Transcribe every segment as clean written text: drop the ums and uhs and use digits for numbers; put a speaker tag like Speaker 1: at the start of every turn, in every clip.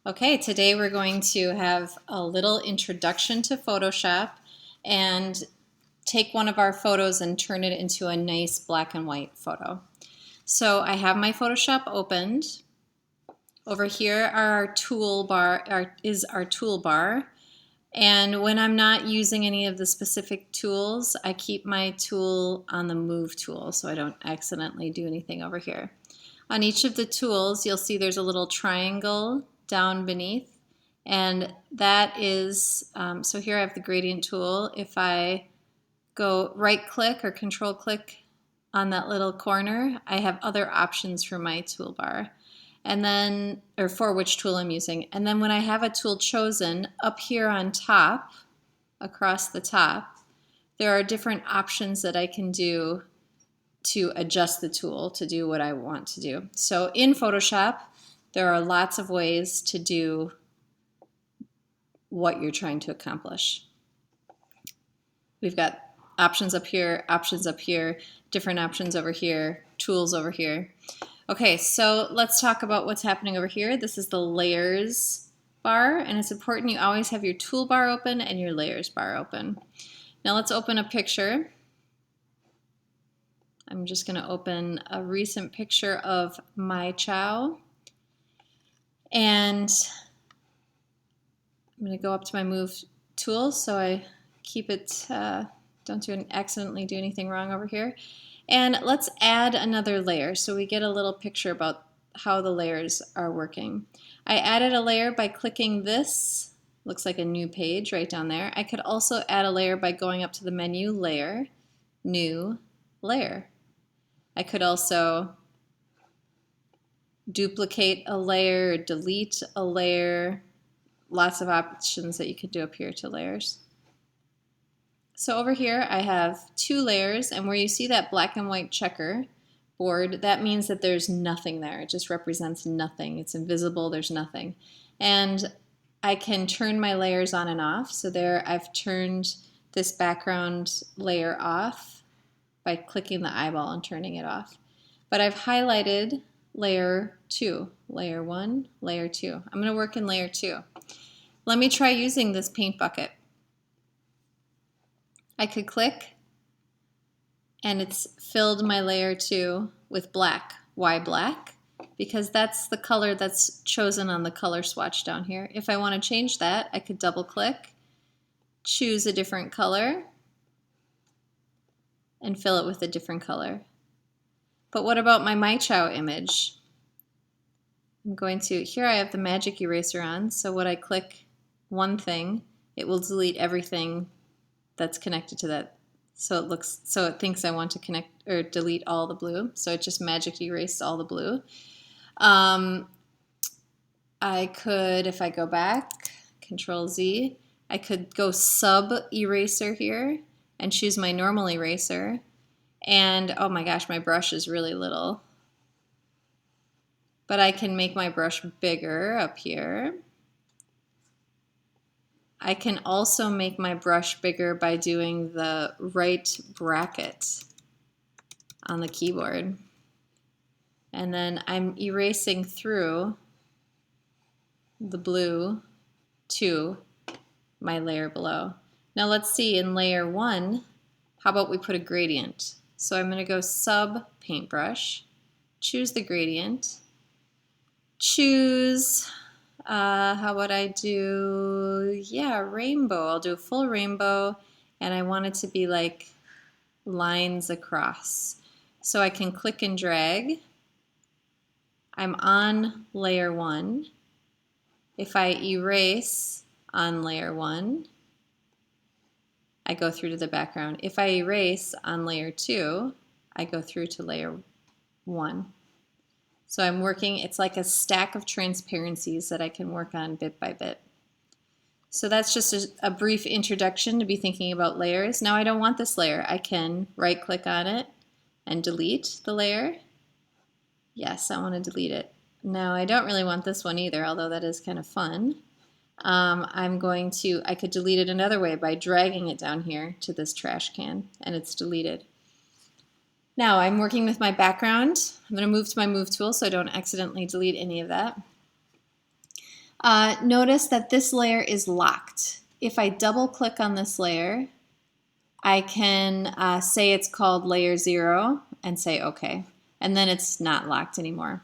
Speaker 1: Okay, today we're going to have a little introduction to Photoshop and take one of our photos and turn it into a nice black and white photo. So I have my Photoshop opened. Over here are is our toolbar. And when I'm not using any of the specific tools, I keep my tool on the Move tool so I don't accidentally do anything over here. On each of the tools, you'll see there's a little triangle down beneath, and that is, so here I have the gradient tool. If I go right click or control click on that little corner, I have other options for my toolbar. And then, or for which tool I'm using. And then when I have a tool chosen, up here on top, across the top, there are different options that I can do to adjust the tool to do what I want to do. So in Photoshop, there are lots of ways to do what you're trying to accomplish. We've got options up here, different options over here, tools over here. Okay, so let's talk about what's happening over here. This is the layers bar, and it's important you always have your toolbar open and your layers bar open. Now let's open a picture. I'm just going to open a recent picture of Mai Chao. And I'm going to go up to my Move tool so I keep it, don't accidentally do anything wrong over here. And let's add another layer so we get a little picture about how the layers are working. I added a layer by clicking this, looks like a new page right down there. I could also add a layer by going up to the menu, Layer, New, Layer. I could also duplicate a layer, delete a layer, lots of options that you could do up here to layers. So over here I have two layers, and where you see that black and white checker board, that means that there's nothing there. It just represents nothing. It's invisible, there's nothing. And I can turn my layers on and off. So there I've turned this background layer off by clicking the eyeball and turning it off. But I've highlighted layer 2, layer 1, layer 2. I'm going to work in layer 2. Let me try using this paint bucket. I could click and it's filled my layer 2 with black. Why black? Because that's the color that's chosen on the color swatch down here. If I want to change that, I could double click, choose a different color, and fill it with a different color. But what about my Mai Chao image? I'm going to, here I have the magic eraser on, so when I click one thing, it will delete everything that's connected to that. So it thinks I want to connect or delete all the blue, so it just magic erased all the blue. I could, if I go back, Control Z, I could go sub eraser here and choose my normal eraser. And oh my gosh, my brush is really little. But I can make my brush bigger up here. I can also make my brush bigger by doing the right bracket on the keyboard. And then I'm erasing through the blue to my layer below. Now let's see, in layer 1, how about we put a gradient? So I'm going to go sub paintbrush, choose the gradient, choose, how would I do, yeah, rainbow. I'll do a full rainbow, and I want it to be like lines across. So I can click and drag. I'm on layer 1. If I erase on layer 1, I go through to the background. If I erase on layer 2, I go through to layer 1. So I'm working, it's like a stack of transparencies that I can work on bit by bit. So that's just a brief introduction to be thinking about layers. Now I don't want this layer. I can right click on it and delete the layer. Yes, I want to delete it. Now I don't really want this one either, although that is kind of fun. I could delete it another way by dragging it down here to this trash can, and it's deleted. Now I'm working with my background. I'm going to move to my Move tool so I don't accidentally delete any of that. Notice that this layer is locked. If I double click on this layer, I can say it's called layer 0 and say OK. And then it's not locked anymore.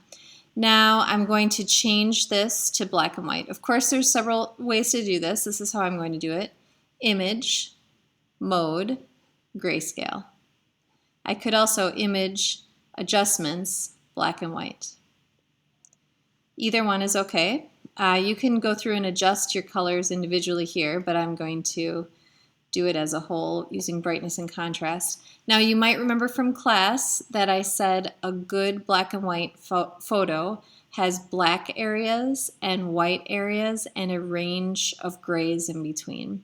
Speaker 1: Now I'm going to change this to black and white. Of course, there's several ways to do this. This is how I'm going to do it. Image, mode, grayscale. I could also image, adjustments, black and white. Either one is okay. You can go through and adjust your colors individually here, but I'm going to do it as a whole using brightness and contrast. Now you might remember from class that I said a good black and white photo has black areas and white areas and a range of grays in between.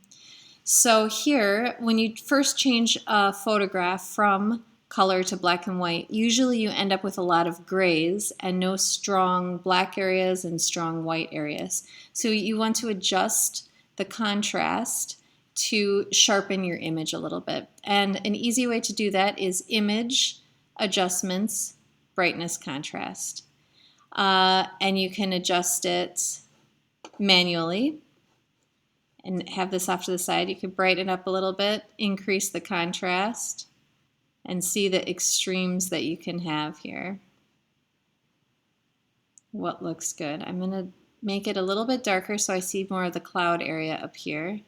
Speaker 1: So here, when you first change a photograph from color to black and white, usually you end up with a lot of grays and no strong black areas and strong white areas. So you want to adjust the contrast to sharpen your image a little bit. And an easy way to do that is image, adjustments, brightness, contrast. And you can adjust it manually and have this off to the side. You could brighten it up a little bit, increase the contrast, and see the extremes that you can have here. What looks good? I'm going to make it a little bit darker so I see more of the cloud area up here.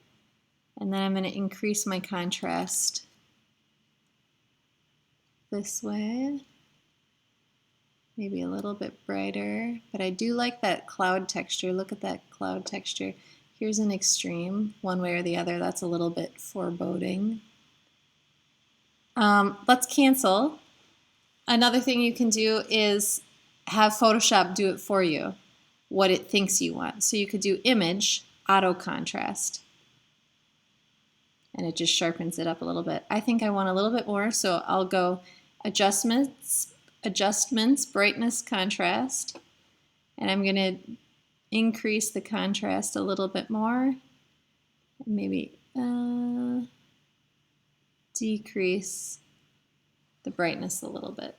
Speaker 1: And then I'm going to increase my contrast this way. Maybe a little bit brighter, but I do like that cloud texture. Look at that cloud texture. Here's an extreme, one way or the other. That's a little bit foreboding. Let's cancel. Another thing you can do is have Photoshop do it for you, what it thinks you want. So you could do image, auto contrast. And it just sharpens it up a little bit. I think I want a little bit more, so I'll go adjustments, brightness, contrast, and I'm going to increase the contrast a little bit more, maybe decrease the brightness a little bit.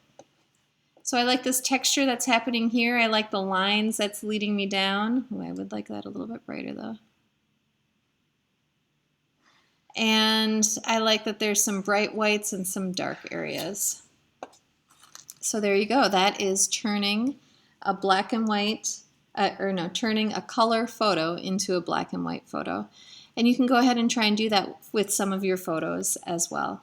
Speaker 1: So I like this texture that's happening here. I like the lines that's leading me down. Oh, I would like that a little bit brighter though. And I like that there's some bright whites and some dark areas. So there you go. That is turning a black and white, turning a color photo into a black and white photo. And you can go ahead and try and do that with some of your photos as well.